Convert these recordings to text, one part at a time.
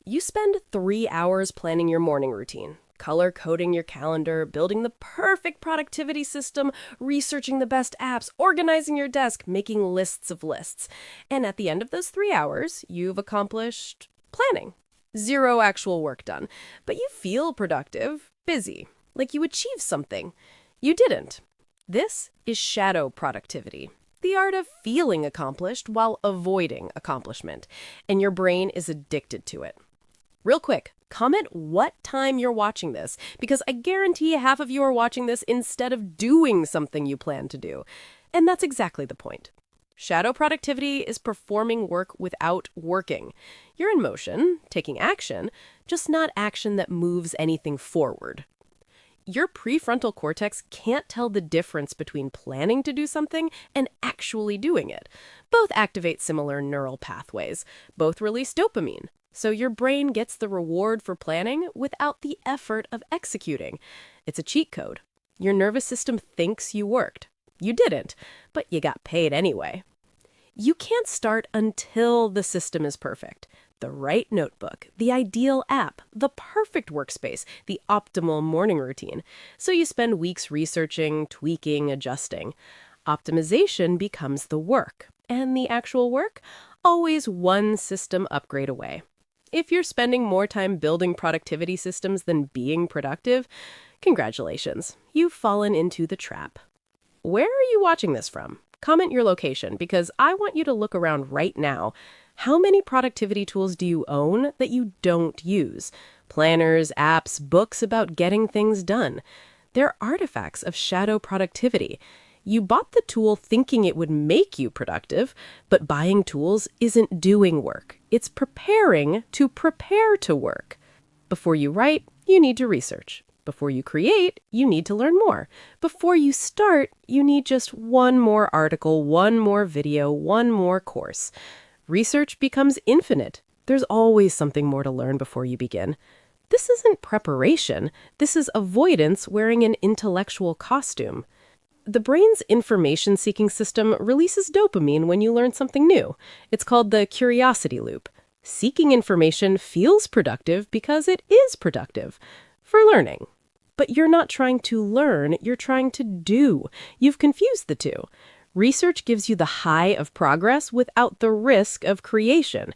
You spend 3 hours planning your morning routine, color coding your calendar, building the perfect productivity system, researching the best apps, organizing your desk, making lists of lists. And at the end of those 3 hours, you've accomplished planning. Zero actual work done. But you feel productive, busy, like you achieved something. You didn't. This is shadow productivity. The art of feeling accomplished while avoiding accomplishment. And your brain is addicted to it. Real quick, comment what time you're watching this, because I guarantee half of you are watching this instead of doing something you plan to do. And that's exactly the point. Shadow productivity is performing work without working. You're in motion, taking action, just not action that moves anything forward. Your prefrontal cortex can't tell the difference between planning to do something and actually doing it. Both activate similar neural pathways. Both release dopamine. So your brain gets the reward for planning without the effort of executing. It's a cheat code. Your nervous system thinks you worked. You didn't, but you got paid anyway. You can't start until the system is perfect. The right notebook, the ideal app, the perfect workspace, the optimal morning routine. So you spend weeks researching, tweaking, adjusting. Optimization becomes the work. And the actual work? Always one system upgrade away. If you're spending more time building productivity systems than being productive, congratulations, you've fallen into the trap. Where are you watching this from? Comment your location, because I want you to look around right now. How many productivity tools do you own that you don't use? Planners, apps, books about getting things done. They're artifacts of shadow productivity. You bought the tool thinking it would make you productive, but buying tools isn't doing work. It's preparing to prepare to work. Before you write, you need to research. Before you create, you need to learn more. Before you start, you need just one more article, one more video, one more course. Research becomes infinite. There's always something more to learn before you begin. This isn't preparation. This is avoidance wearing an intellectual costume. The brain's information-seeking system releases dopamine when you learn something new. It's called the curiosity loop. Seeking information feels productive because it is productive for learning. But you're not trying to learn, you're trying to do. You've confused the two. Research gives you the high of progress without the risk of creation.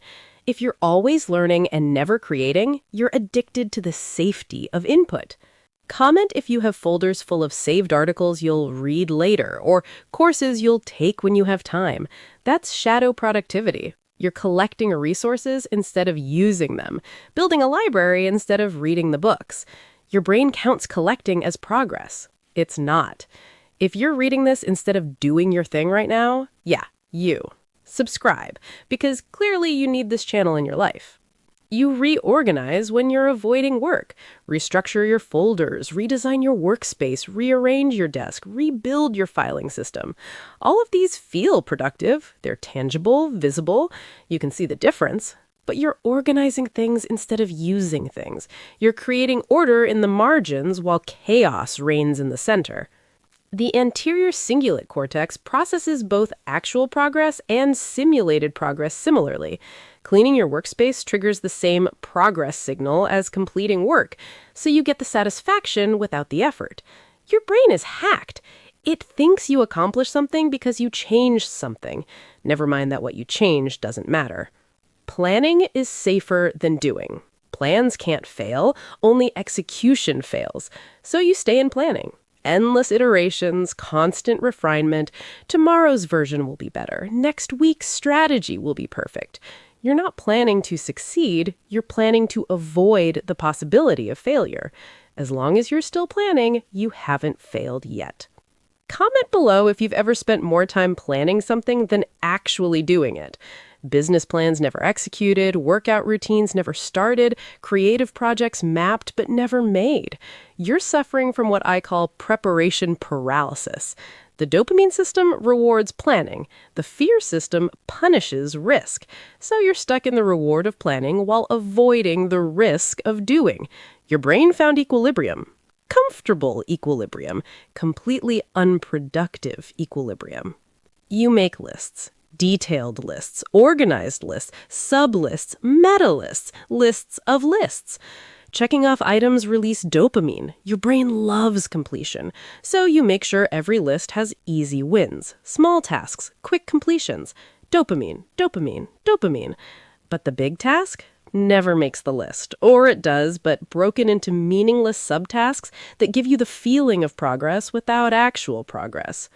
If you're always learning and never creating, you're addicted to the safety of input. Comment if you have folders full of saved articles you'll read later, or courses you'll take when you have time. That's shadow productivity. You're collecting resources instead of using them, building a library instead of reading the books. Your brain counts collecting as progress. It's not. If you're reading this instead of doing your thing right now, yeah, you. Subscribe, because clearly you need this channel in your life. You reorganize when you're avoiding work. Restructure your folders, redesign your workspace, rearrange your desk, rebuild your filing system. All of these feel productive. They're tangible, visible. You can see the difference. But you're organizing things instead of using things. You're creating order in the margins while chaos reigns in the center. The anterior cingulate cortex processes both actual progress and simulated progress similarly. Cleaning your workspace triggers the same progress signal as completing work, so you get the satisfaction without the effort. Your brain is hacked. It thinks you accomplished something because you changed something. Never mind that what you changed doesn't matter. Planning is safer than doing. Plans can't fail, only execution fails. So you stay in planning. Endless iterations, constant refinement. Tomorrow's version will be better. Next week's strategy will be perfect. You're not planning to succeed, you're planning to avoid the possibility of failure. As long as you're still planning, you haven't failed yet. Comment below if you've ever spent more time planning something than actually doing it. Business plans never executed, workout routines never started, creative projects mapped but never made. You're suffering from what I call preparation paralysis. The dopamine system rewards planning. The fear system punishes risk. So you're stuck in the reward of planning while avoiding the risk of doing. Your brain found equilibrium. Comfortable equilibrium. Completely unproductive equilibrium. You make lists. Detailed lists, organized lists, sub-lists, meta-lists, lists of lists. Checking off items release dopamine. Your brain loves completion. So you make sure every list has easy wins, small tasks, quick completions. Dopamine, dopamine, dopamine. But the big task never makes the list. Or it does, but broken into meaningless subtasks that give you the feeling of progress without actual progress.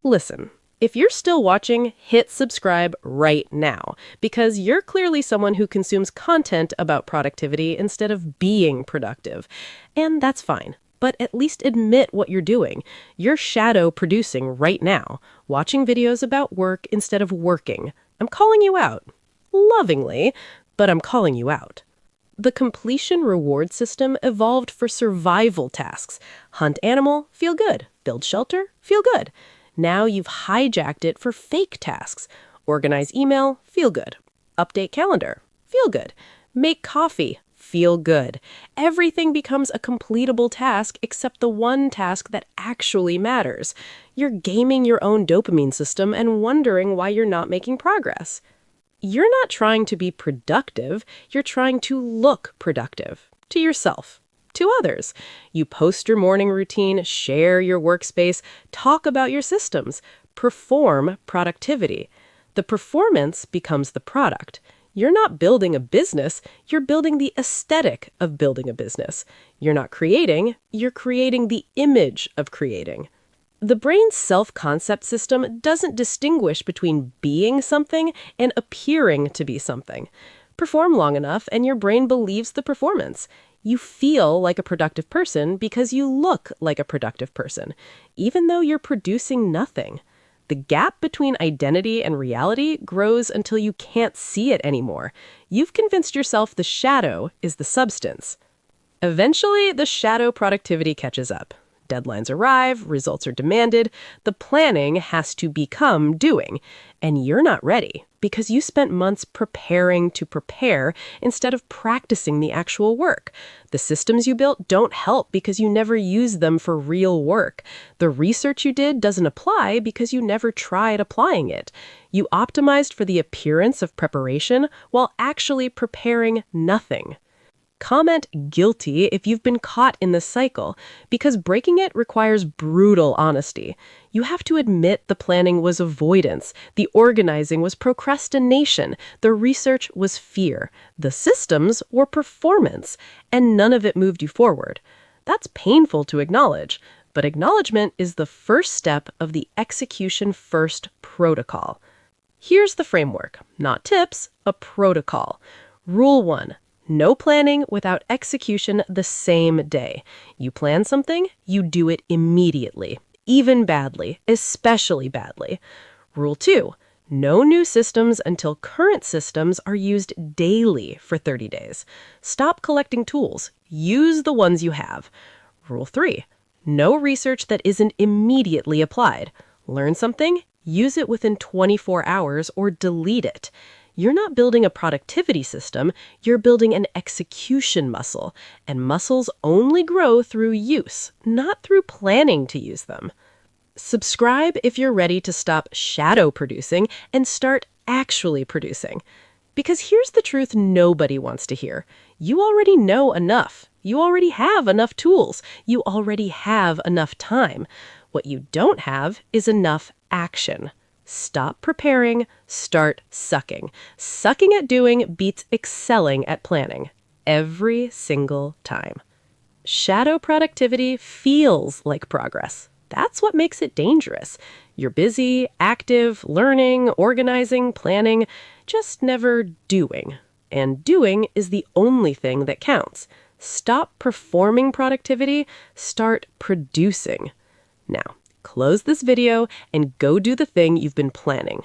Listen, if you're still watching, hit subscribe right now, because you're clearly someone who consumes content about productivity instead of being productive. And that's fine, but at least admit what you're doing. You're shadow producing right now, watching videos about work instead of working. I'm calling you out. Lovingly, but I'm calling you out. The completion reward system evolved for survival tasks. Hunt animal, feel good. Build shelter, feel good. Now you've hijacked it for fake tasks. Organize email, feel good. Update calendar, feel good. Make coffee, feel good. Everything becomes a completable task except the one task that actually matters. You're gaming your own dopamine system and wondering why you're not making progress. You're not trying to be productive, you're trying to look productive. To yourself. To others. You post your morning routine, share your workspace, talk about your systems, perform productivity. The performance becomes the product. You're not building a business, you're building the aesthetic of building a business. You're not creating, you're creating the image of creating. The brain's self-concept system doesn't distinguish between being something and appearing to be something. Perform long enough and your brain believes the performance. You feel like a productive person because you look like a productive person, even though you're producing nothing. The gap between identity and reality grows until you can't see it anymore. You've convinced yourself the shadow is the substance. Eventually, the shadow productivity catches up. Deadlines arrive, results are demanded, the planning has to become doing. And you're not ready because you spent months preparing to prepare instead of practicing the actual work. The systems you built don't help because you never used them for real work. The research you did doesn't apply because you never tried applying it. You optimized for the appearance of preparation while actually preparing nothing. Comment guilty if you've been caught in this cycle, because breaking it requires brutal honesty. You have to admit the planning was avoidance, the organizing was procrastination, the research was fear, the systems were performance, and none of it moved you forward. That's painful to acknowledge, but acknowledgement is the first step of the execution-first protocol. Here's the framework, not tips, a protocol. Rule 1. No planning without execution the same day. You plan something, you do it immediately, even badly, especially badly. Rule 2. No new systems until current systems are used daily for 30 days. Stop collecting tools. Use the ones you have. Rule 3. No research that isn't immediately applied. Learn something, use it within 24 hours or delete it. You're not building a productivity system, you're building an execution muscle, and muscles only grow through use, not through planning to use them. Subscribe if you're ready to stop shadow producing and start actually producing. Because here's the truth nobody wants to hear. You already know enough. You already have enough tools. You already have enough time. What you don't have is enough action. Stop preparing, start sucking. Sucking at doing beats excelling at planning. Every single time. Shadow productivity feels like progress. That's what makes it dangerous. You're busy, active, learning, organizing, planning, just never doing. And doing is the only thing that counts. Stop performing productivity, start producing. Now, close this video and go do the thing you've been planning.